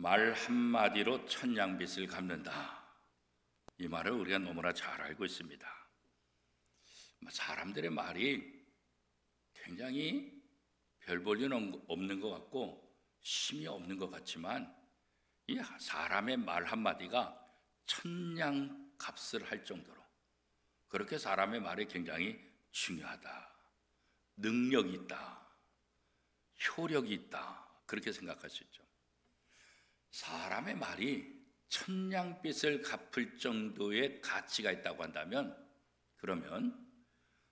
말 한마디로 천냥빚을 갚는다. 이 말을 우리가 너무나 잘 알고 있습니다. 사람들의 말이 굉장히 별 볼 일 없는 것 같고 힘이 없는 것 같지만 이 사람의 말 한마디가 천냥 값을 할 정도로 그렇게 사람의 말이 굉장히 중요하다. 능력이 있다. 효력이 있다. 그렇게 생각할 수 있죠. 사람의 말이 천냥빚을 갚을 정도의 가치가 있다고 한다면 그러면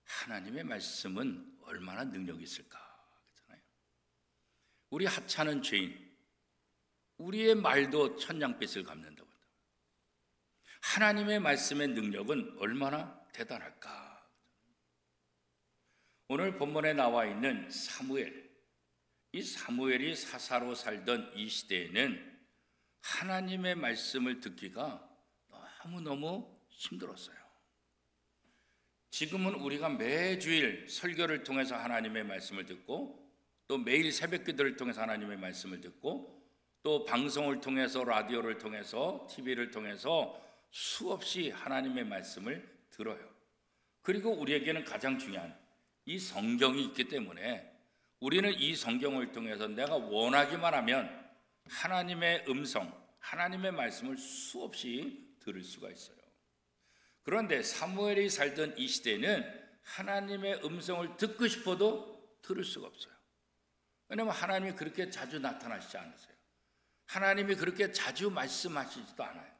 하나님의 말씀은 얼마나 능력이 있을까? 그렇잖아요. 우리 하찮은 죄인, 우리의 말도 천냥빚을 갚는다고 한다. 하나님의 말씀의 능력은 얼마나 대단할까? 오늘 본문에 나와 있는 사무엘, 이 사무엘이 사사로 살던 이 시대에는 하나님의 말씀을 듣기가 너무너무 힘들었어요. 지금은 우리가 매주일 설교를 통해서 하나님의 말씀을 듣고 또 매일 새벽기도를 통해서 하나님의 말씀을 듣고 또 방송을 통해서 라디오를 통해서 TV를 통해서 수없이 하나님의 말씀을 들어요. 그리고 우리에게는 가장 중요한 이 성경이 있기 때문에 우리는 이 성경을 통해서 내가 원하기만 하면 하나님의 음성, 하나님의 말씀을 수없이 들을 수가 있어요. 그런데 사무엘이 살던 이 시대는 하나님의 음성을 듣고 싶어도 들을 수가 없어요. 왜냐하면 하나님이 그렇게 자주 나타나시지 않으세요. 하나님이 그렇게 자주 말씀하시지도 않아요.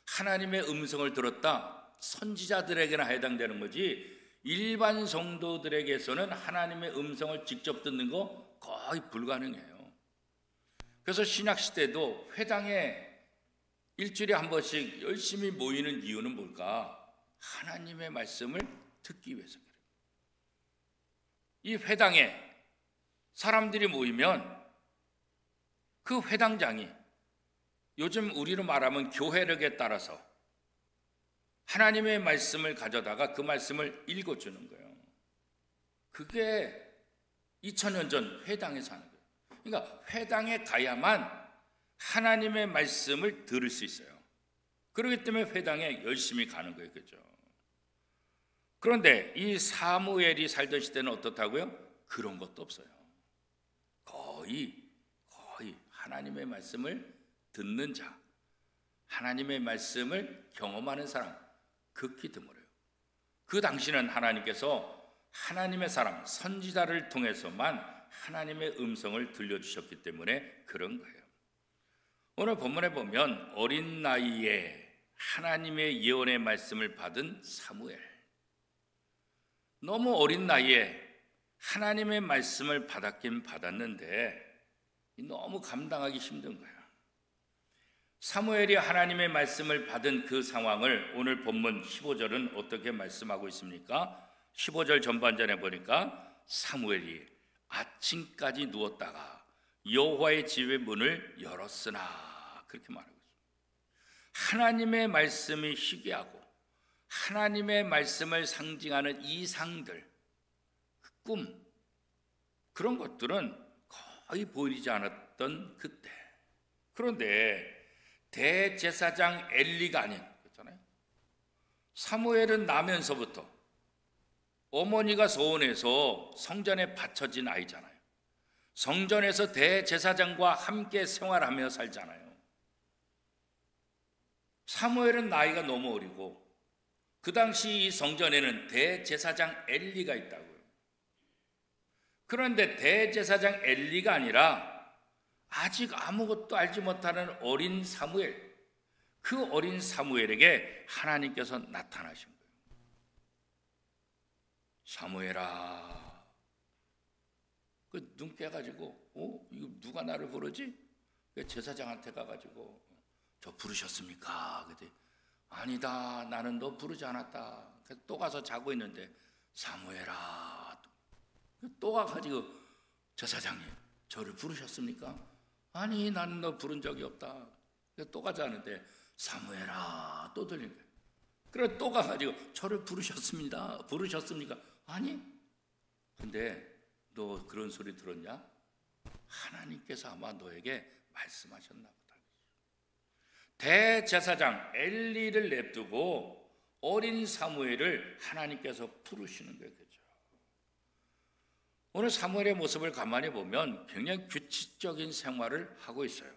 하나님의 음성을 들었다 선지자들에게나 해당되는 거지 일반 성도들에게서는 하나님의 음성을 직접 듣는 거 거의 불가능해요. 그래서 신약시대도 회당에 일주일에 한 번씩 열심히 모이는 이유는 뭘까? 하나님의 말씀을 듣기 위해서 그래요. 이 회당에 사람들이 모이면 그 회당장이 요즘 우리로 말하면 교회력에 따라서 하나님의 말씀을 가져다가 그 말씀을 읽어주는 거예요. 그게 2000년 전 회당에서 하는 거예요. 그러니까 회당에 가야만 하나님의 말씀을 들을 수 있어요. 그렇기 때문에 회당에 열심히 가는 거예요. 그죠? 그런데 이 사무엘이 살던 시대는 어떻다고요? 그런 것도 없어요. 거의 하나님의 말씀을 듣는 자, 하나님의 말씀을 경험하는 사람 극히 드물어요. 그 당시는 하나님께서 하나님의 사람, 선지자를 통해서만 하나님의 음성을 들려주셨기 때문에 그런 거예요. 오늘 본문에 보면 어린 나이에 하나님의 예언의 말씀을 받은 사무엘, 너무 어린 나이에 하나님의 말씀을 받았긴 받았는데 너무 감당하기 힘든 거예요. 사무엘이 하나님의 말씀을 받은 그 상황을 오늘 본문 15절은 어떻게 말씀하고 있습니까? 15절 전반전에 보니까 사무엘이 아침까지 누웠다가 여호와의 집의 문을 열었으나 그렇게 말하고 있습니다. 하나님의 말씀이 희귀하고 하나님의 말씀을 상징하는 이상들, 그 꿈, 그런 것들은 거의 보이지 않았던 그때. 그런데 대제사장 엘리가 아닌, 그렇잖아요. 사무엘은 나면서부터 어머니가 소원해서 성전에 바쳐진 아이잖아요. 성전에서 대제사장과 함께 생활하며 살잖아요. 사무엘은 나이가 너무 어리고 그 당시 이 성전에는 대제사장 엘리가 있다고요. 그런데 대제사장 엘리가 아니라 아직 아무것도 알지 못하는 어린 사무엘, 그 어린 사무엘에게 하나님께서 나타나신 거예요. 사무엘아, 그 눈 깨가지고 이거 누가 나를 부르지? 제사장한테 가가지고 저 부르셨습니까? 그랬더니 아니다, 나는 너 부르지 않았다. 또 가서 자고 있는데 사무엘아, 또 가가지고 제사장님 저를 부르셨습니까? 아니, 나는 너 부른 적이 없다. 또 가자 하는데 사무엘아, 또 들린 거예요. 그래 또 가가지고 저를 부르셨습니까? 아니, 근데 너 그런 소리 들었냐? 하나님께서 아마 너에게 말씀하셨나 보다. 대제사장 엘리를 냅두고 어린 사무엘을 하나님께서 부르시는 거예요. 그죠? 오늘 사무엘의 모습을 가만히 보면 굉장히 규칙적인 생활을 하고 있어요.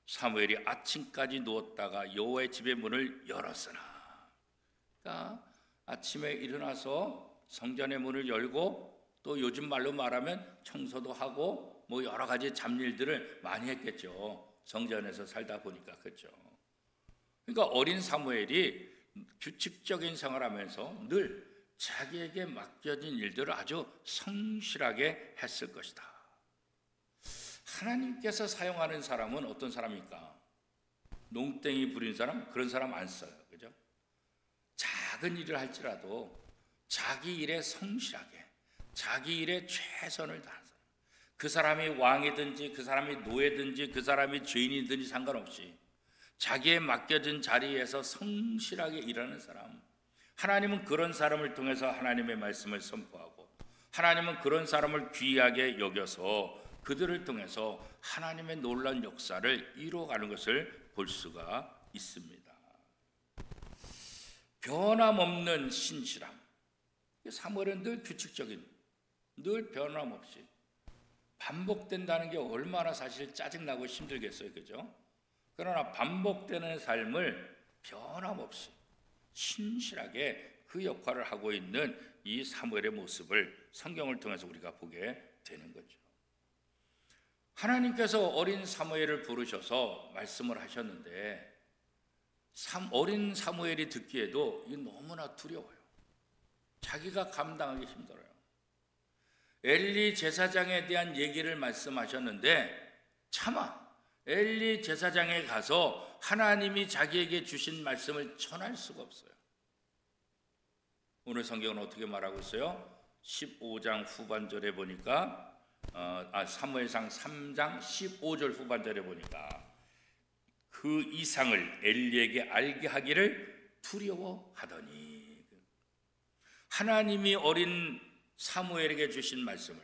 사무엘이 아침까지 누웠다가 여호와의 집의 문을 열었으나, 그러니까 아침에 일어나서 성전의 문을 열고 또 요즘 말로 말하면 청소도 하고 뭐 여러 가지 잡일들을 많이 했겠죠. 성전에서 살다 보니까. 그렇죠. 그러니까 어린 사무엘이 규칙적인 생활하면서 늘 자기에게 맡겨진 일들을 아주 성실하게 했을 것이다. 하나님께서 사용하는 사람은 어떤 사람입니까? 농땡이 부린 사람? 그런 사람 안 써요. 그죠? 작은 일을 할지라도 자기 일에 성실하게, 자기 일에 최선을 다하는 사람. 그 사람이 왕이든지 그 사람이 노예든지 그 사람이 죄인이든지 상관없이 자기의 맡겨진 자리에서 성실하게 일하는 사람. 하나님은 그런 사람을 통해서 하나님의 말씀을 선포하고, 하나님은 그런 사람을 귀하게 여겨서 그들을 통해서 하나님의 놀라운 역사를 이루어가는 것을 볼 수가 있습니다. 변함없는 신실함. 사무엘은 늘 규칙적인, 늘 변함없이 반복된다는 게 얼마나 사실 짜증나고 힘들겠어요. 그죠? 그러나 반복되는 삶을 변함없이 신실하게 그 역할을 하고 있는 이 사무엘의 모습을 성경을 통해서 우리가 보게 되는 거죠. 하나님께서 어린 사무엘을 부르셔서 말씀을 하셨는데 어린 사무엘이 듣기에도 이게 너무나 두려워요. 자기가 감당하기 힘들어요. 엘리 제사장에 대한 얘기를 말씀하셨는데 차마 엘리 제사장에 가서 하나님이 자기에게 주신 말씀을 전할 수가 없어요. 오늘 성경은 어떻게 말하고 있어요? 15장 후반절에 보니까 사무엘상 3장 15절 후반절에 보니까 그 이상을 엘리에게 알게 하기를 두려워하더니, 하나님이 어린 사무엘에게 주신 말씀을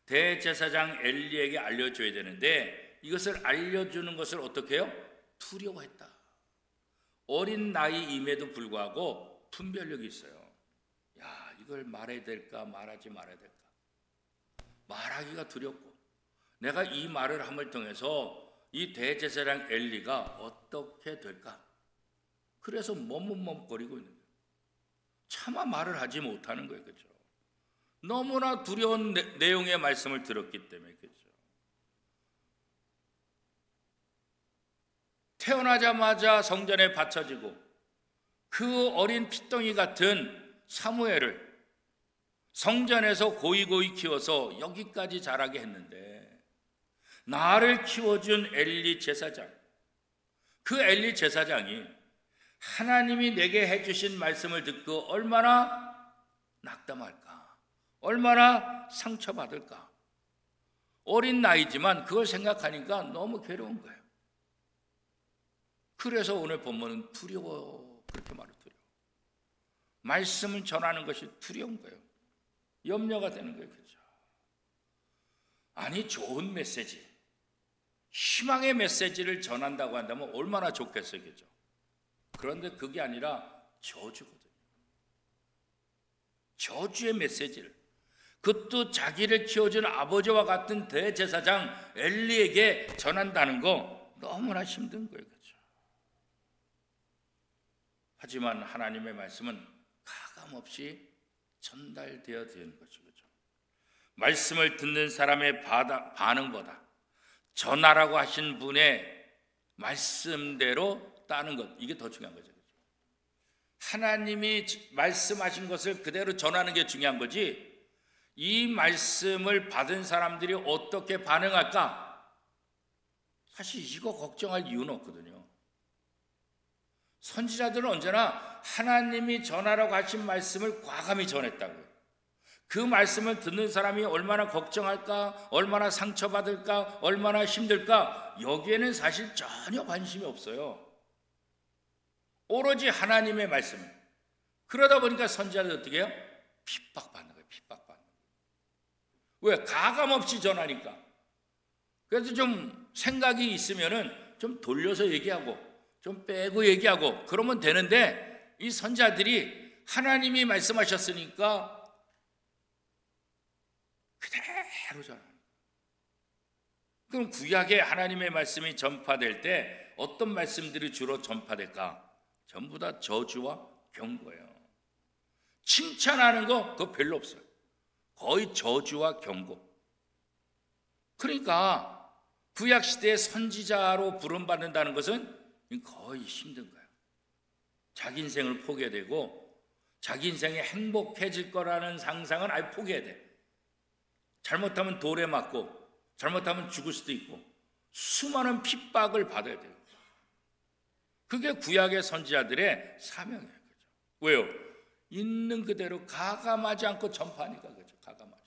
대제사장 엘리에게 알려줘야 되는데 이것을 알려주는 것을 어떻게 해요? 두려워했다. 어린 나이임에도 불구하고 분별력이 있어요. 야, 이걸 말해야 될까 말하지 말아야 될까. 말하기가 두렵고 내가 이 말을 함을 통해서 이 대제사장 엘리가 어떻게 될까? 그래서 머뭇머뭇거리고 있는 거예요. 차마 말을 하지 못하는 거예요. 그렇죠? 너무나 두려운 내용의 말씀을 들었기 때문에. 그렇죠? 태어나자마자 성전에 바쳐지고 그 어린 핏덩이 같은 사무엘을 성전에서 고이고이 키워서 여기까지 자라게 했는데, 나를 키워준 엘리 제사장, 그 엘리 제사장이 하나님이 내게 해주신 말씀을 듣고 얼마나 낙담할까, 얼마나 상처받을까. 어린 나이지만 그걸 생각하니까 너무 괴로운 거예요. 그래서 오늘 본문은 두려워, 그렇게 말해요. 두려워. 말씀을 전하는 것이 두려운 거예요. 염려가 되는 거예요. 그렇죠? 아니, 좋은 메시지, 희망의 메시지를 전한다고 한다면 얼마나 좋겠어요. 그렇죠? 그런데 그게 아니라 저주거든요. 저주의 메시지를, 그것도 자기를 키워준 아버지와 같은 대제사장 엘리에게 전한다는 거 너무나 힘든 거예요. 그렇죠? 하지만 하나님의 말씀은 가감없이 전달되어 되는 거죠. 그렇죠? 말씀을 듣는 사람의 반응보다 전하라고 하신 분의 말씀대로 따는 것, 이게 더 중요한 거죠. 그렇죠? 하나님이 말씀하신 것을 그대로 전하는 게 중요한 거지, 이 말씀을 받은 사람들이 어떻게 반응할까? 사실 이거 걱정할 이유는 없거든요. 선지자들은 언제나 하나님이 전하라고 하신 말씀을 과감히 전했다고요. 그 말씀을 듣는 사람이 얼마나 걱정할까, 얼마나 상처받을까, 얼마나 힘들까, 여기에는 사실 전혀 관심이 없어요. 오로지 하나님의 말씀. 그러다 보니까 선지자들이 어떻게 해요? 핍박받는 거예요. 핍박받는 거예요. 왜? 가감없이 전하니까. 그래서 좀 생각이 있으면은 좀 돌려서 얘기하고, 좀 빼고 얘기하고 그러면 되는데 이 선지자들이 하나님이 말씀하셨으니까 그대로잖아요. 그럼 구약에 하나님의 말씀이 전파될 때 어떤 말씀들이 주로 전파될까? 전부 다 저주와 경고예요. 칭찬하는 거 그거 별로 없어요. 거의 저주와 경고. 그러니까 구약 시대의 선지자로 부름받는다는 것은 거의 힘든 거예요. 자기 인생을 포기해야 되고 자기 인생이 행복해질 거라는 상상은 아예 포기해야 돼. 잘못하면 돌에 맞고 잘못하면 죽을 수도 있고 수많은 핍박을 받아야 돼요. 그게 구약의 선지자들의 사명이에요. 그렇죠? 왜요? 있는 그대로 가감하지 않고 전파하니까 그렇죠. 가감하지.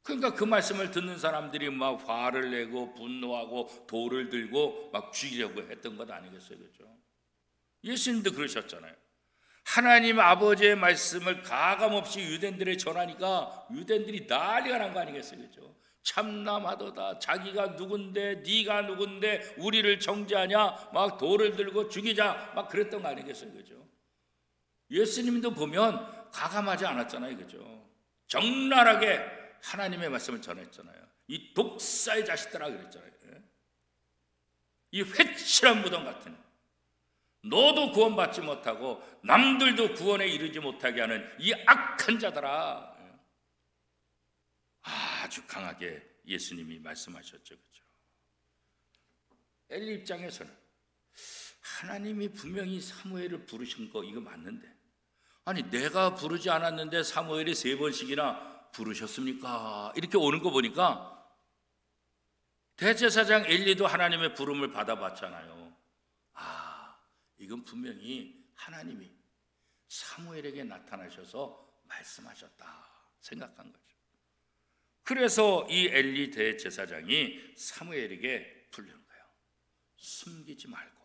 그러니까 그 말씀을 듣는 사람들이 막 화를 내고 분노하고 돌을 들고 막 죽이려고 했던 것 아니겠어요? 그렇죠? 예수님도 그러셨잖아요. 하나님 아버지의 말씀을 가감없이 유대인들에 전하니까 유대인들이 난리가 난 거 아니겠어요? 그렇죠? 참남하도다. 자기가 누군데 네가 누군데 우리를 정죄하냐 막 돌을 들고 죽이자 막 그랬던 거 아니겠어요? 그렇죠? 예수님도 보면 가감하지 않았잖아요. 그렇죠? 적나라하게 하나님의 말씀을 전했잖아요. 이 독사의 자식들아 그랬잖아요. 이 회칠한 무덤 같은 너도 구원받지 못하고 남들도 구원에 이르지 못하게 하는 이 악한 자들아. 아주 강하게 예수님이 말씀하셨죠. 그렇죠? 엘리 입장에서는 하나님이 분명히 사무엘을 부르신 거 이거 맞는데 아니 내가 부르지 않았는데 사무엘이 3번씩이나 부르셨습니까? 이렇게 오는 거 보니까 대제사장 엘리도 하나님의 부름을 받아봤잖아요. 이건 분명히 하나님이 사무엘에게 나타나셔서 말씀하셨다 생각한 거죠. 그래서 이 엘리 대제사장이 사무엘에게 부르는 거예요. 숨기지 말고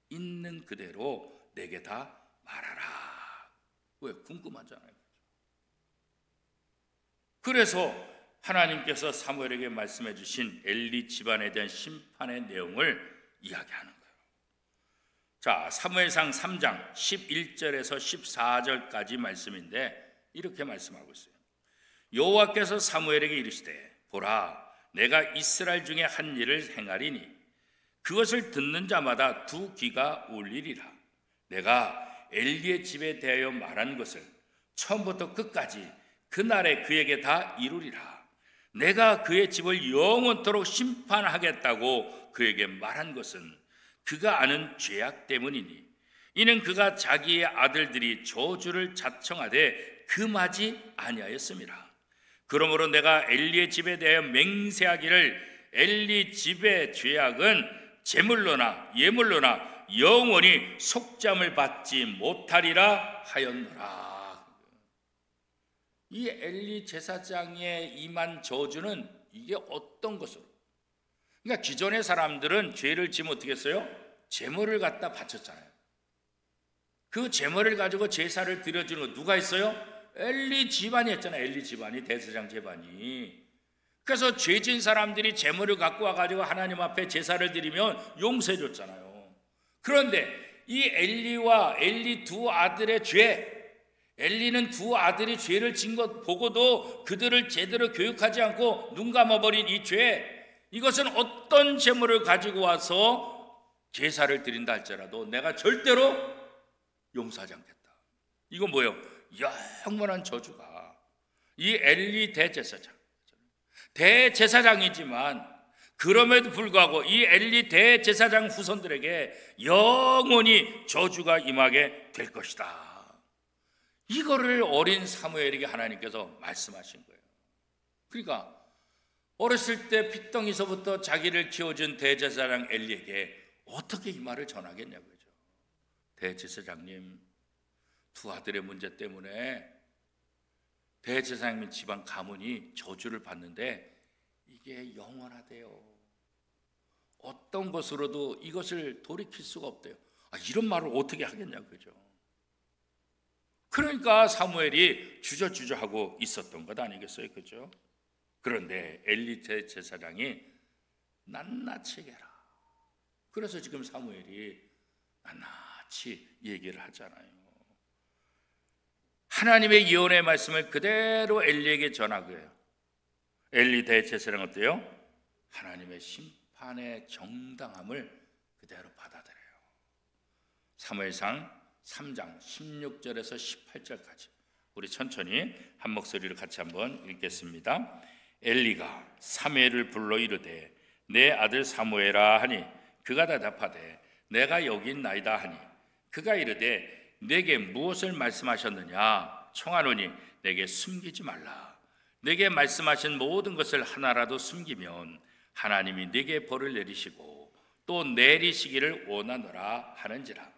있는 그대로 내게 다 말하라. 왜? 궁금하잖아요. 그래서 하나님께서 사무엘에게 말씀해 주신 엘리 집안에 대한 심판의 내용을 이야기하는 거예요. 자, 사무엘상 3장 11절에서 14절까지 말씀인데 이렇게 말씀하고 있어요. 여호와께서 사무엘에게 이르시되 보라 내가 이스라엘 중에 한 일을 행하리니 그것을 듣는 자마다 2귀가 울리리라. 내가 엘리의 집에 대하여 말한 것을 처음부터 끝까지 그날에 그에게 다 이루리라. 내가 그의 집을 영원토록 심판하겠다고 그에게 말한 것은 그가 아는 죄악 때문이니 이는 그가 자기의 아들들이 저주를 자청하되 금하지 아니하였음이라. 그러므로 내가 엘리의 집에 대하여 맹세하기를 엘리 집의 죄악은 제물로나 예물로나 영원히 속잠을 받지 못하리라 하였노라. 이 엘리 제사장에 임한 저주는 이게 어떤 것으로? 그러니까 기존의 사람들은 죄를 지면 어떻게 했어요? 제물을 갖다 바쳤잖아요. 그 제물을 가지고 제사를 드려주는 거 누가 했어요? 엘리 집안이 했잖아요. 엘리 집안이, 대제사장 집안이. 그래서 죄진 사람들이 제물을 갖고 와가지고 하나님 앞에 제사를 드리면 용서해 줬잖아요. 그런데 이 엘리와 엘리 2 아들의 죄, 엘리는 2 아들이 죄를 진 것 보고도 그들을 제대로 교육하지 않고 눈 감아버린 이 죄, 이것은 어떤 제물을 가지고 와서 제사를 드린다 할지라도 내가 절대로 용서하지 않겠다. 이건 뭐예요? 영원한 저주가 이 엘리 대제사장이지만 그럼에도 불구하고 이 엘리 대제사장 후손들에게 영원히 저주가 임하게 될 것이다. 이거를 어린 사무엘에게 하나님께서 말씀하신 거예요. 그러니까 어렸을 때 핏덩이서부터 자기를 키워준 대제사장 엘리에게 어떻게 이 말을 전하겠냐고요. 대제사장님, 2 아들의 문제 때문에 대제사장님 집안 가문이 저주를 받는데 이게 영원하대요. 어떤 것으로도 이것을 돌이킬 수가 없대요. 이런 말을 어떻게 하겠냐고요. 그러니까 사무엘이 주저주저하고 있었던 것 아니겠어요? 그죠? 그런데 엘리 제사장이 낱낱이 해라. 그래서 지금 사무엘이 낱낱이 얘기를 하잖아요. 하나님의 예언의 말씀을 그대로 엘리에게 전하고요. 엘리 대제사장은 어때요? 하나님의 심판의 정당함을 그대로 받아들여요. 사무엘상 3장 16절에서 18절까지 우리 천천히 한 목소리로 같이 한번 읽겠습니다. 엘리가 사무엘을 불러 이르되 내 아들 사무엘아 하니 그가 대답하되 내가 여기 있나이다 하니 그가 이르되 내게 무엇을 말씀하셨느냐 청하노니 내게 숨기지 말라. 내게 말씀하신 모든 것을 하나라도 숨기면 하나님이 내게 벌을 내리시고 또 내리시기를 원하노라 하는지라.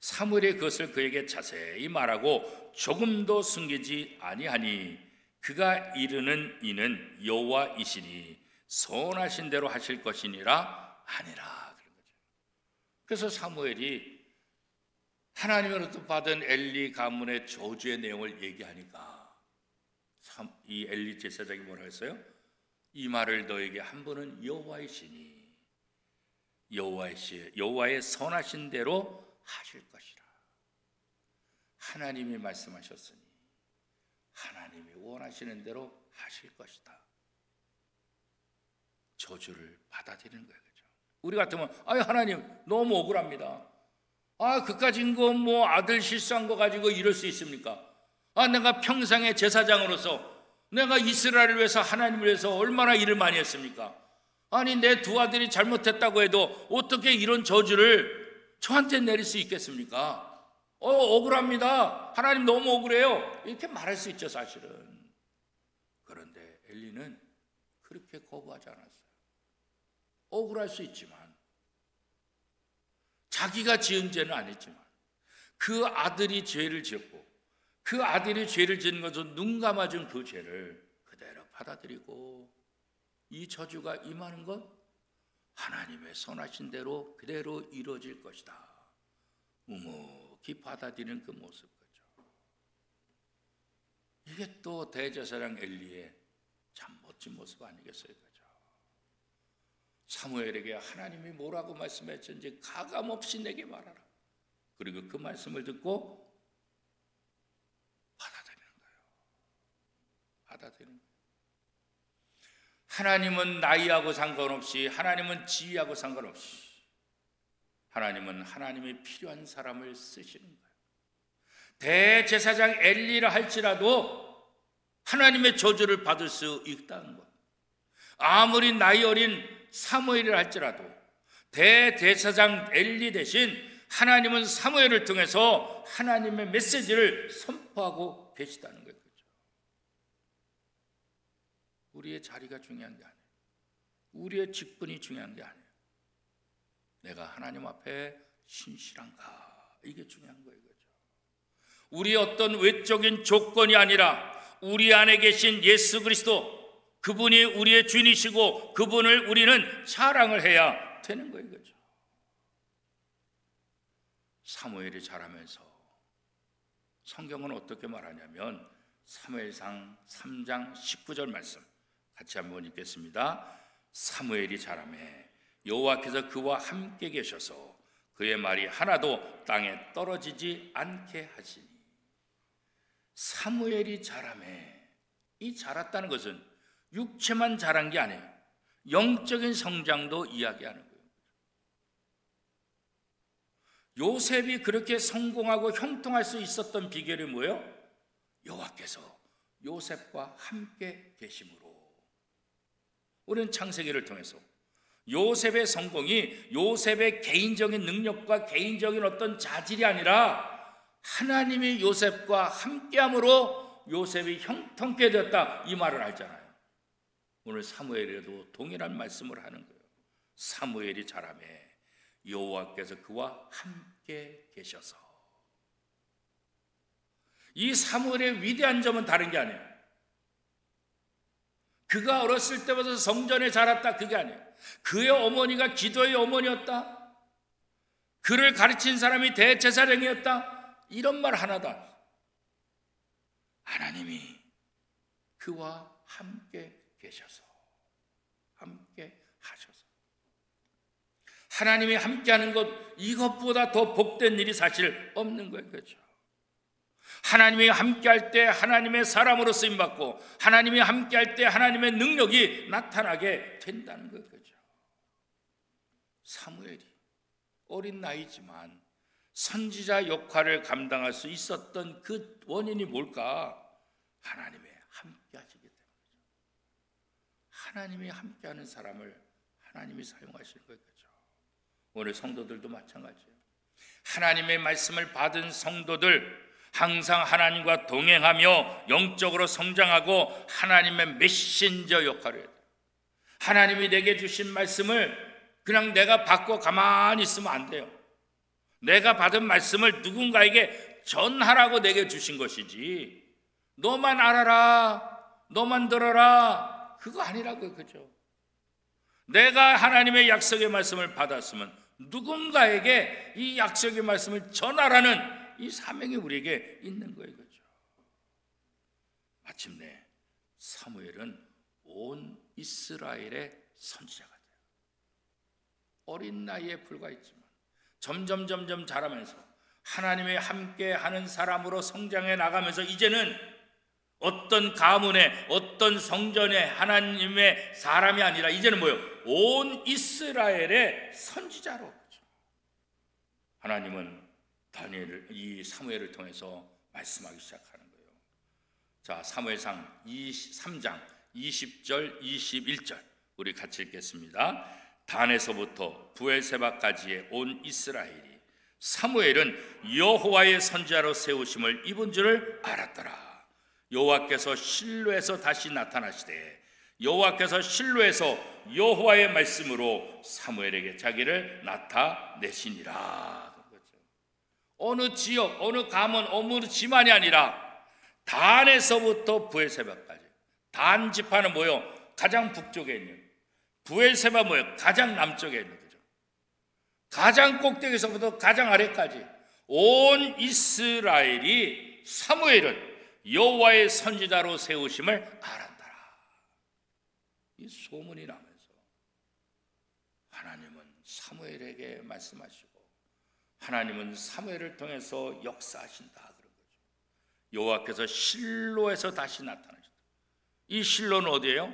사무엘이 그것을 그에게 자세히 말하고 조금도 숨기지 아니하니 그가 이르는 이는 여호와이시니 선하신 대로 하실 것이니라 하니라. 그래서 사무엘이 하나님으로부터 받은 엘리 가문의 저주의 내용을 얘기하니까 이 엘리 제사장이 뭐라 했어요? 이 말을 너에게 한 분은 여호와이시니 여호와의 선하신 대로 하실 것이라. 하나님이 말씀하셨으니 하나님이 원하시는 대로 하실 것이다. 저주를 받아들이는 거예요. 그렇죠? 우리 같으면 하나님 너무 억울합니다. 그까진 거 뭐 아들 실수한 거 가지고 이럴 수 있습니까? 내가 평생의 제사장으로서 내가 이스라엘을 위해서 하나님을 위해서 얼마나 일을 많이 했습니까? 아니 내 두 아들이 잘못했다고 해도 어떻게 이런 저주를 저한테 내릴 수 있겠습니까? 억울합니다. 하나님 너무 억울해요. 이렇게 말할 수 있죠 사실은. 그런데 엘리는 그렇게 거부하지 않았어요. 억울할 수 있지만 자기가 지은 죄는 아니지만 그 아들이 죄를 지었고 그 아들이 죄를 지은 것은 눈 감아준 그 죄를 그대로 받아들이고 이 저주가 임하는 것 하나님의 선하신 대로 그대로 이루어질 것이다. 묵묵히 받아들이는 그 모습 거죠. 이게 또 대제사장 엘리의 참 멋진 모습 아니겠어요? 그죠? 사무엘에게 하나님이 뭐라고 말씀하셨는지 가감없이 내게 말하라. 그리고 그 말씀을 듣고 받아들이는 거예요. 받아들이는 거예요. 하나님은 나이하고 상관없이, 하나님은 지위하고 상관없이 하나님은 하나님이 필요한 사람을 쓰시는 거예요. 대제사장 엘리라 할지라도 하나님의 저주를 받을 수 있다는 것. 아무리 나이 어린 사무엘이라 할지라도 대제사장 엘리 대신 하나님은 사무엘을 통해서 하나님의 메시지를 선포하고 계시다는 거예요. 우리의 자리가 중요한 게 아니에요. 우리의 직분이 중요한 게 아니에요. 내가 하나님 앞에 신실한가, 이게 중요한 거예요. 우리의 어떤 외적인 조건이 아니라 우리 안에 계신 예수 그리스도, 그분이 우리의 주인이시고 그분을 우리는 자랑을 해야 되는 거예요. 그죠? 사무엘이 자라면서 성경은 어떻게 말하냐면 사무엘상 3장 19절 말씀 같이 한번 읽겠습니다. 사무엘이 자라매 여호와께서 그와 함께 계셔서 그의 말이 하나도 땅에 떨어지지 않게 하시니. 사무엘이 자라매, 이 자랐다는 것은 육체만 자란 게 아니에요. 영적인 성장도 이야기하는 거예요. 요셉이 그렇게 성공하고 형통할 수 있었던 비결이 뭐예요? 여호와께서 요셉과 함께 계심으로. 우리는 창세기를 통해서 요셉의 성공이 요셉의 개인적인 능력과 개인적인 어떤 자질이 아니라 하나님이 요셉과 함께함으로 요셉이 형통케 되었다, 이 말을 알잖아요. 오늘 사무엘에도 동일한 말씀을 하는 거예요. 사무엘이 자라매 여호와께서 그와 함께 계셔서. 이 사무엘의 위대한 점은 다른 게 아니에요. 그가 어렸을 때부터 성전에 자랐다, 그게 아니에요. 그의 어머니가 기도의 어머니였다, 그를 가르친 사람이 대제사장이었다, 이런 말 하나도 안 해요. 하나님이 그와 함께 계셔서, 함께 하셔서. 하나님이 함께하는 것, 이것보다 더 복된 일이 사실 없는 거예요. 그렇죠? 하나님이 함께할 때 하나님의 사람으로 쓰임받고, 하나님이 함께할 때 하나님의 능력이 나타나게 된다는 거예요. 그렇죠? 사무엘이 어린 나이지만 선지자 역할을 감당할 수 있었던 그 원인이 뭘까? 하나님의 함께하시기 때문이죠. 하나님이 함께하는 사람을 하나님이 사용하시는 거예요. 그렇죠? 오늘 성도들도 마찬가지예요. 하나님의 말씀을 받은 성도들, 항상 하나님과 동행하며 영적으로 성장하고 하나님의 메신저 역할을 해야 돼요. 하나님이 내게 주신 말씀을 그냥 내가 받고 가만히 있으면 안 돼요. 내가 받은 말씀을 누군가에게 전하라고 내게 주신 것이지, 너만 알아라, 너만 들어라, 그거 아니라고요. 그죠? 내가 하나님의 약속의 말씀을 받았으면 누군가에게 이 약속의 말씀을 전하라는 이 사명이 우리에게 있는 거예요. 그죠? 마침내 사무엘은 온 이스라엘의 선지자가 돼요. 어린 나이에 불과했지만 점점 자라면서 하나님의 함께하는 사람으로 성장해 나가면서 이제는 어떤 가문에, 어떤 성전에 하나님의 사람이 아니라 이제는 뭐예요? 온 이스라엘의 선지자로. 하나님은 다니엘을, 이 사무엘을 통해서 말씀하기 시작하는 거예요. 자, 사무엘상 3장 20절 21절 우리 같이 읽겠습니다. 단에서부터 부엘세바까지의 온 이스라엘이 사무엘은 여호와의 선지자로 세우심을 입은 줄을 알았더라. 여호와께서 실로에서 다시 나타나시되 여호와께서 실로에서 여호와의 말씀으로 사무엘에게 자기를 나타내시니라. 어느 지역, 어느 가문, 어느 지만이 아니라 단에서부터 부엘세바까지. 단 지파는 뭐요? 가장 북쪽에 있는. 부엘세바 뭐예요? 가장 남쪽에 있는 거죠. 가장 꼭대기에서부터 가장 아래까지 온 이스라엘이 사무엘은 여호와의 선지자로 세우심을 알았더라. 이 소문이 나면서 하나님은 사무엘에게 말씀하시고 하나님은 사무엘을 통해서 역사하신다 그런 거죠. 여호와께서 실로에서 다시 나타나셨다. 이 실로는 어디예요?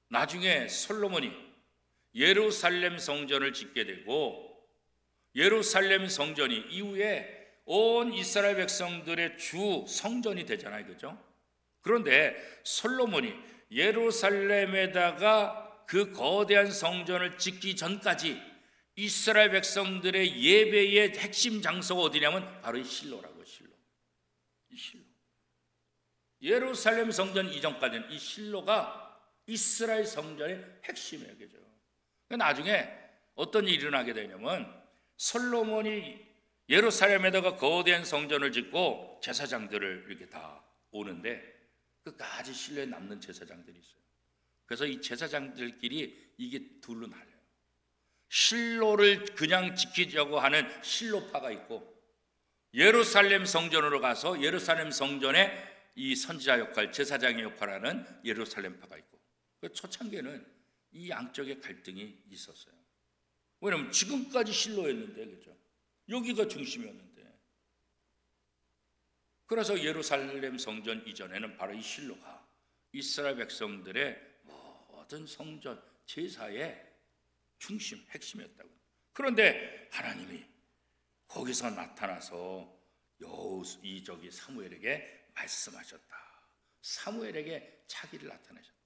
나중에 솔로몬이 예루살렘 성전을 짓게 되고 예루살렘 성전이 이후에 온 이스라엘 백성들의 주 성전이 되잖아요. 그죠? 그런데 솔로몬이 예루살렘에다가 그 거대한 성전을 짓기 전까지 이스라엘 백성들의 예배의 핵심 장소가 어디냐면 바로 이 실로라고. 이 실로. 예루살렘 성전 이전까지는 이 실로가 이스라엘 성전의 핵심이에요. 그죠? 나중에 어떤 일이 일어나게 되냐면 솔로몬이 예루살렘에다가 거대한 성전을 짓고 제사장들을 이렇게 다 오는데 끝까지 실로에 남는 제사장들이 있어요. 그래서 이 제사장들끼리 이게 둘로 나뉘어요. 실로를 그냥 지키려고 하는 실로파가 있고 예루살렘 성전으로 가서 예루살렘 성전에 이 선지자 역할, 제사장의 역할을 하는 예루살렘파가 있고 초창기에는 이 양쪽의 갈등이 있었어요. 왜냐하면 지금까지 실로였는데, 그죠? 여기가 중심이었는데. 그래서 예루살렘 성전 이전에는 바로 이 실로가 이스라엘 백성들의 모든 성전 제사의 중심, 핵심이었다고. 그런데 하나님이 거기서 나타나서 저기 사무엘에게 말씀하셨다. 사무엘에게 자기를 나타내셨다.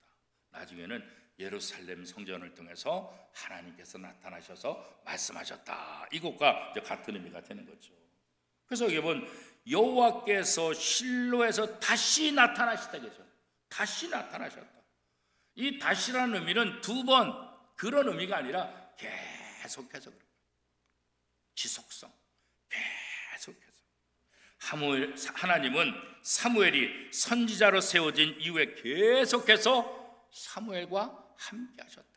나중에는 예루살렘 성전을 통해서 하나님께서 나타나셔서 말씀하셨다. 이것과 같은 의미가 되는 거죠. 그래서 여기 보면 여호와께서 실로에서 다시 나타나시다 그죠? 다시 나타나셨다. 이 다시라는 의미는 두 번 그런 의미가 아니라 계속해서 그래요. 지속성, 계속해서. 하나님은 사무엘이 선지자로 세워진 이후에 계속해서 사무엘과 함께 하셨다.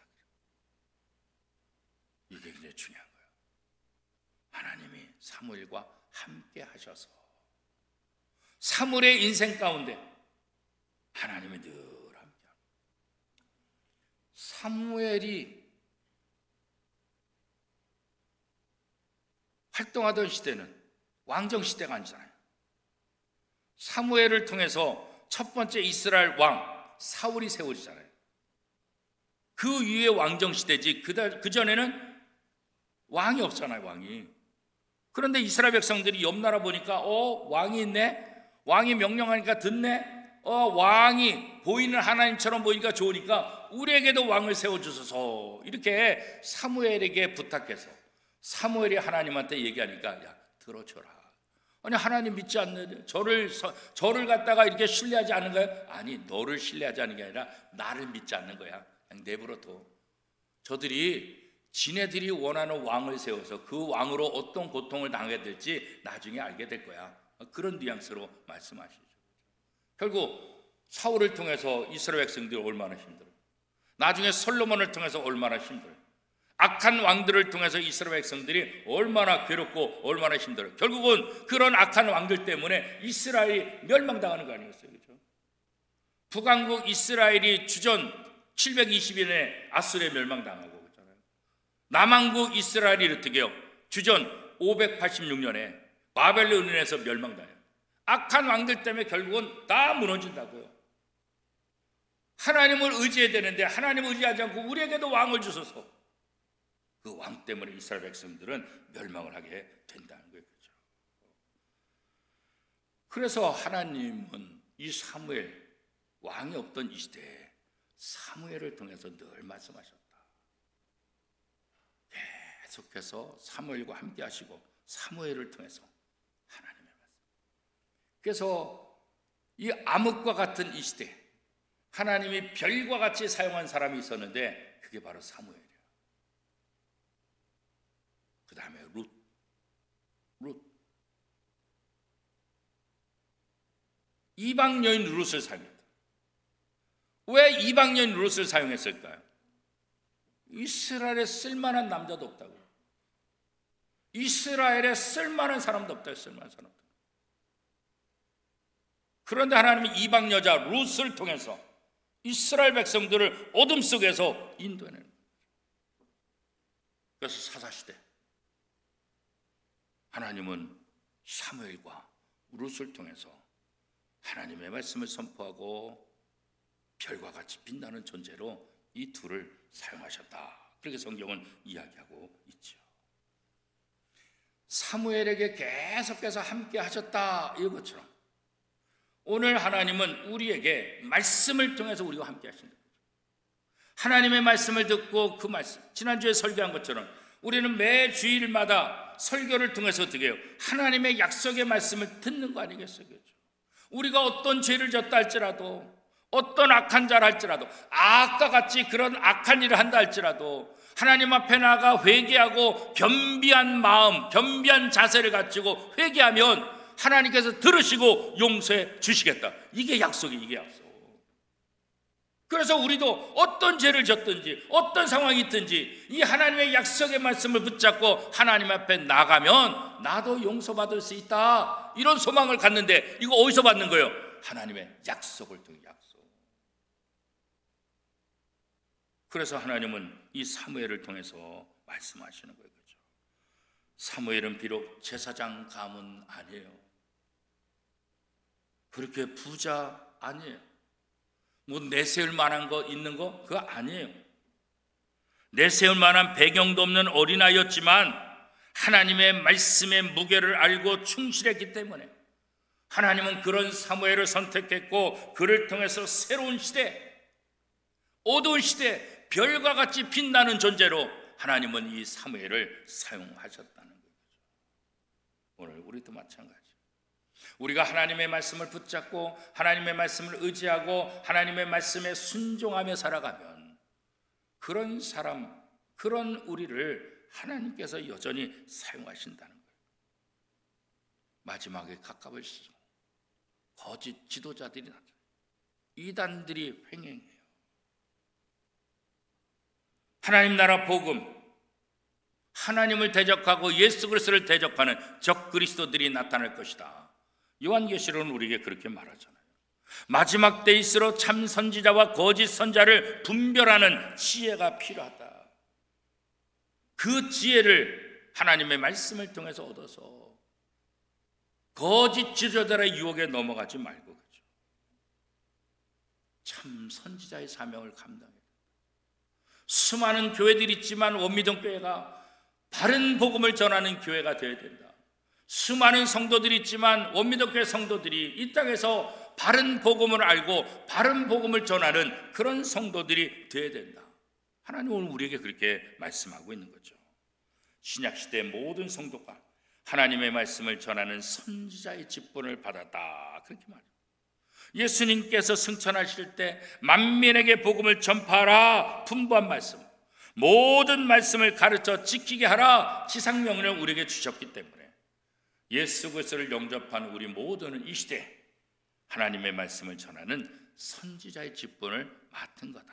이게 굉장히 중요한 거예요. 하나님이 사무엘과 함께 하셔서 사무엘의 인생 가운데 하나님이 늘 함께 합니다. 사무엘이 활동하던 시대는 왕정 시대가 아니잖아요. 사무엘을 통해서 첫 번째 이스라엘 왕 사울이 세워지잖아요. 그 위에 왕정 시대지 그 전에는 왕이 없잖아요. 왕이. 그런데 이스라엘 백성들이 옆 나라 보니까 왕이 있네. 왕이 명령하니까 듣네. 왕이 보이는 하나님처럼 보이니까 좋으니까 우리에게도 왕을 세워주소서. 이렇게 사무엘에게 부탁해서 사무엘이 하나님한테 얘기하니까 야 들어줘라. 아니 하나님 믿지 않는 저를 갖다가 이렇게 신뢰하지 않는 거야? 아니 너를 신뢰하지 않는 게 아니라 나를 믿지 않는 거야. 그냥 내버려둬. 지네들이 원하는 왕을 세워서 그 왕으로 어떤 고통을 당하게 될지 나중에 알게 될 거야. 그런 뉘앙스로 말씀하시죠. 결국 사울을 통해서 이스라엘 백성들이 얼마나 힘들어요. 나중에 솔로몬을 통해서 얼마나 힘들어요. 악한 왕들을 통해서 이스라엘 백성들이 얼마나 괴롭고 얼마나 힘들어요. 결국은 그런 악한 왕들 때문에 이스라엘이 멸망당하는 거 아니겠어요? 그렇죠? 북왕국 이스라엘이 주전 720년에 아수르에 멸망당하고 그렇잖아요. 남왕국 이스라엘이 어떻게 해요? 주전 586년에 바벨론에서 멸망당해요. 악한 왕들 때문에 결국은 다 무너진다고요. 하나님을 의지해야 되는데 하나님을 의지하지 않고 우리에게도 왕을 주소서. 그 왕 때문에 이스라엘 백성들은 멸망을 하게 된다는 거예요. 그렇죠? 그래서 하나님은 이 사무엘 왕이 없던 이 시대에 사무엘을 통해서 늘 말씀하셨다. 계속해서 사무엘과 함께 하시고 사무엘을 통해서 하나님의 말씀. 그래서 이 암흑과 같은 이 시대 하나님이 별과 같이 사용한 사람이 있었는데 그게 바로 사무엘이에요. 그 다음에 룻. 이방 여인 룻을 사용했다. 왜 이방 여인 룻을 사용했을까요? 이스라엘에 쓸만한 남자도 없다고. 이스라엘에 쓸만한 사람도 없다. 쓸만한 사람도. 그런데 하나님이 이방 여자 룻을 통해서 이스라엘 백성들을 어둠 속에서 인도해내는 거예요. 그래서 사사시대 하나님은 사무엘과 룻을 통해서 하나님의 말씀을 선포하고 별과 같이 빛나는 존재로 이 둘을 사용하셨다. 그렇게 성경은 이야기하고 있죠. 사무엘에게 계속해서 함께 하셨다 이것처럼 오늘 하나님은 우리에게 말씀을 통해서 우리와 함께 하신다. 하나님의 말씀을 듣고 그 말씀, 지난주에 설교한 것처럼 우리는 매 주일마다 설교를 통해서 어떻게 해요? 하나님의 약속의 말씀을 듣는 거 아니겠어요? 그렇죠? 우리가 어떤 죄를 졌다 할지라도 어떤 악한 자를 할지라도 악과 같이 그런 악한 일을 한다 할지라도 하나님 앞에 나아가 회개하고 겸비한 마음, 겸비한 자세를 가지고 회개하면 하나님께서 들으시고 용서해 주시겠다. 이게 약속이 이게 약속. 그래서 우리도 어떤 죄를 졌든지 어떤 상황이 있든지 이 하나님의 약속의 말씀을 붙잡고 하나님 앞에 나가면 나도 용서받을 수 있다. 이런 소망을 갖는데 이거 어디서 받는 거예요? 하나님의 약속을 통해 약속. 그래서 하나님은 이 사무엘을 통해서 말씀하시는 거예요. 그렇죠? 사무엘은 비록 제사장 가문 아니에요. 그렇게 부자 아니에요. 뭐 내세울 만한 거 있는 거 그거 아니에요. 내세울 만한 배경도 없는 어린아이였지만 하나님의 말씀의 무게를 알고 충실했기 때문에 하나님은 그런 사무엘을 선택했고 그를 통해서 새로운 시대, 어두운 시대, 별과 같이 빛나는 존재로 하나님은 이 사무엘을 사용하셨다는 거죠. 오늘 우리도 마찬가지. 우리가 하나님의 말씀을 붙잡고 하나님의 말씀을 의지하고 하나님의 말씀에 순종하며 살아가면 그런 사람, 그런 우리를 하나님께서 여전히 사용하신다는 거예요. 마지막에 가까울수록 거짓 지도자들이 나타나요. 이단들이 횡행해요. 하나님 나라 복음, 하나님을 대적하고 예수 그리스도를 대적하는 적 그리스도들이 나타날 것이다. 요한계시록은 우리에게 그렇게 말하잖아요. 마지막 때일수록 참 선지자와 거짓 선자를 분별하는 지혜가 필요하다. 그 지혜를 하나님의 말씀을 통해서 얻어서 거짓 지도자들의 유혹에 넘어가지 말고, 그죠? 참 선지자의 사명을 감당해야 돼요. 수많은 교회들이 있지만 원미동 교회가 바른 복음을 전하는 교회가 되어야 된다. 수많은 성도들이 있지만 원미동 교회 성도들이 이 땅에서 바른 복음을 알고 바른 복음을 전하는 그런 성도들이 되어야 된다. 하나님은 오늘 우리에게 그렇게 말씀하고 있는 거죠. 신약시대의 모든 성도가 하나님의 말씀을 전하는 선지자의 직분을 받았다, 그렇게 말해요. 예수님께서 승천하실 때 만민에게 복음을 전파하라 분부한 말씀, 모든 말씀을 가르쳐 지키게 하라 지상명령을 우리에게 주셨기 때문에 예수 그리스도를 영접한 우리 모두는 이 시대에 하나님의 말씀을 전하는 선지자의 직분을 맡은 거다.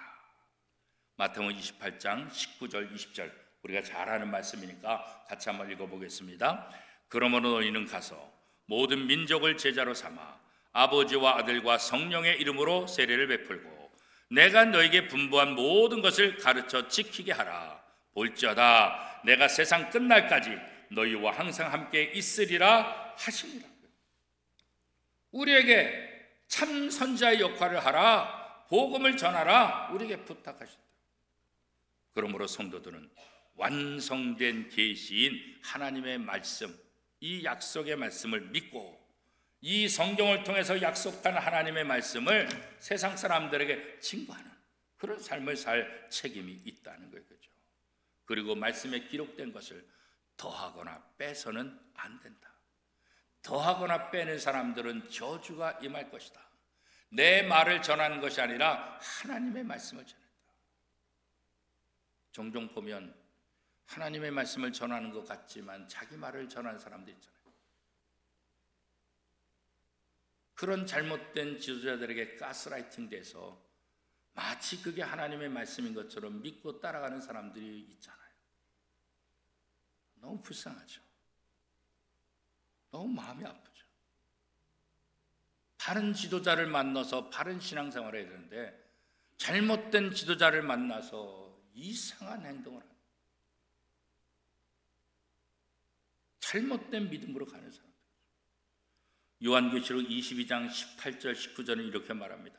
마태복음 28장 19절 20절 우리가 잘 아는 말씀이니까 같이 한번 읽어보겠습니다. 그러므로 너희는 가서 모든 민족을 제자로 삼아 아버지와 아들과 성령의 이름으로 세례를 베풀고 내가 너에게 분부한 모든 것을 가르쳐 지키게 하라. 볼지어다 내가 세상 끝날까지 너희와 항상 함께 있으리라 하시니라. 우리에게 참 선지자의 역할을 하라, 복음을 전하라 우리에게 부탁하신다. 그러므로 성도들은 완성된 계시인 하나님의 말씀, 이 약속의 말씀을 믿고 이 성경을 통해서 약속한 하나님의 말씀을 세상 사람들에게 증거하는 그런 삶을 살 책임이 있다는 거예요. 그렇죠? 그리고 말씀에 기록된 것을 더하거나 빼서는 안 된다. 더하거나 빼는 사람들은 저주가 임할 것이다. 내 말을 전하는 것이 아니라 하나님의 말씀을 전한다. 종종 보면 하나님의 말씀을 전하는 것 같지만 자기 말을 전하는 사람들 있잖아요. 그런 잘못된 지도자들에게 가스라이팅 돼서 마치 그게 하나님의 말씀인 것처럼 믿고 따라가는 사람들이 있잖아요. 너무 불쌍하죠. 너무 마음이 아프죠. 바른 지도자를 만나서 바른 신앙생활을 해야 되는데 잘못된 지도자를 만나서 이상한 행동을 합니다. 잘못된 믿음으로 가는 사람. 요한계시록 22장 18절 19절은 이렇게 말합니다.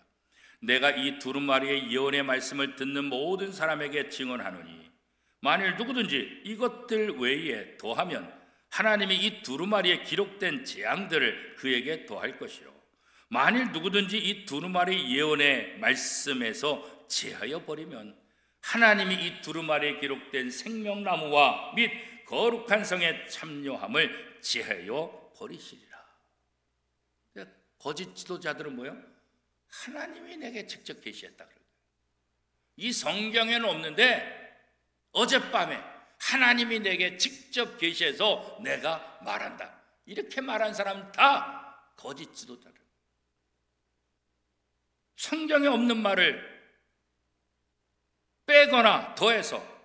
내가 이 두루마리의 예언의 말씀을 듣는 모든 사람에게 증언하노니 만일 누구든지 이것들 외에 더하면 하나님이 이 두루마리에 기록된 재앙들을 그에게 더할 것이요 만일 누구든지 이 두루마리 예언의 말씀에서 제하여 버리면 하나님이 이 두루마리에 기록된 생명나무와 및 거룩한 성의 참여함을 제하여 버리시리라. 거짓 지도자들은 뭐예요? 하나님이 내게 직접 계시했다. 이 성경에는 없는데 어젯밤에 하나님이 내게 직접 계시해서 내가 말한다. 이렇게 말한 사람 다 거짓 지도자들. 성경에 없는 말을 빼거나 더해서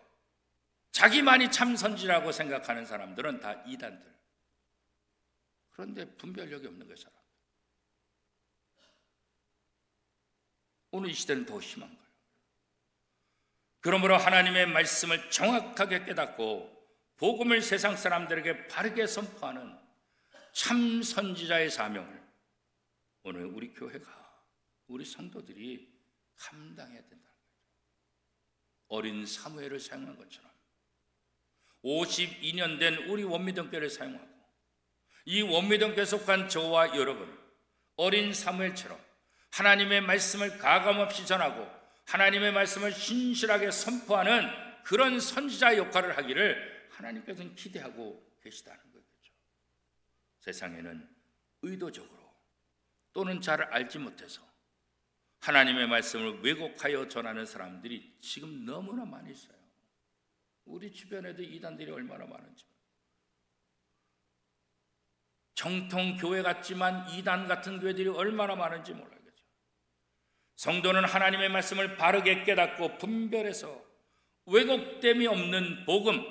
자기만이 참 선지라고 생각하는 사람들은 다 이단들. 그런데 분별력이 없는 그 사람. 오늘 이 시대는 더 심한 거예요. 그러므로 하나님의 말씀을 정확하게 깨닫고 복음을 세상 사람들에게 바르게 선포하는 참 선지자의 사명을 오늘 우리 교회가, 우리 성도들이 감당해야 된다는 거죠. 어린 사무엘을 사용한 것처럼 52년 된 우리 원미동교회를 사용하고 이 원미동교회에 속한 저와 여러분 어린 사무엘처럼 하나님의 말씀을 가감없이 전하고 하나님의 말씀을 신실하게 선포하는 그런 선지자 역할을 하기를 하나님께서는 기대하고 계시다는 거죠. 세상에는 의도적으로 또는 잘 알지 못해서 하나님의 말씀을 왜곡하여 전하는 사람들이 지금 너무나 많이 있어요. 우리 주변에도 이단들이 얼마나 많은지. 정통 교회 같지만 이단 같은 교회들이 얼마나 많은지 몰라요. 성도는 하나님의 말씀을 바르게 깨닫고 분별해서 왜곡됨이 없는 복음,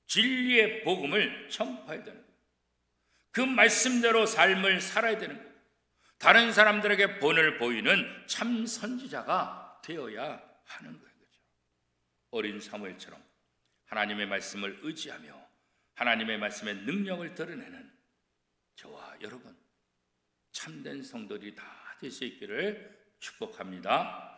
진리의 복음을 전파해야 되는 거예요. 그 말씀대로 삶을 살아야 되는 거예요. 다른 사람들에게 본을 보이는 참 선지자가 되어야 하는 거예요. 어린 사무엘처럼 하나님의 말씀을 의지하며 하나님의 말씀의 능력을 드러내는 저와 여러분 참된 성도들이 다 될 수 있기를 축복합니다.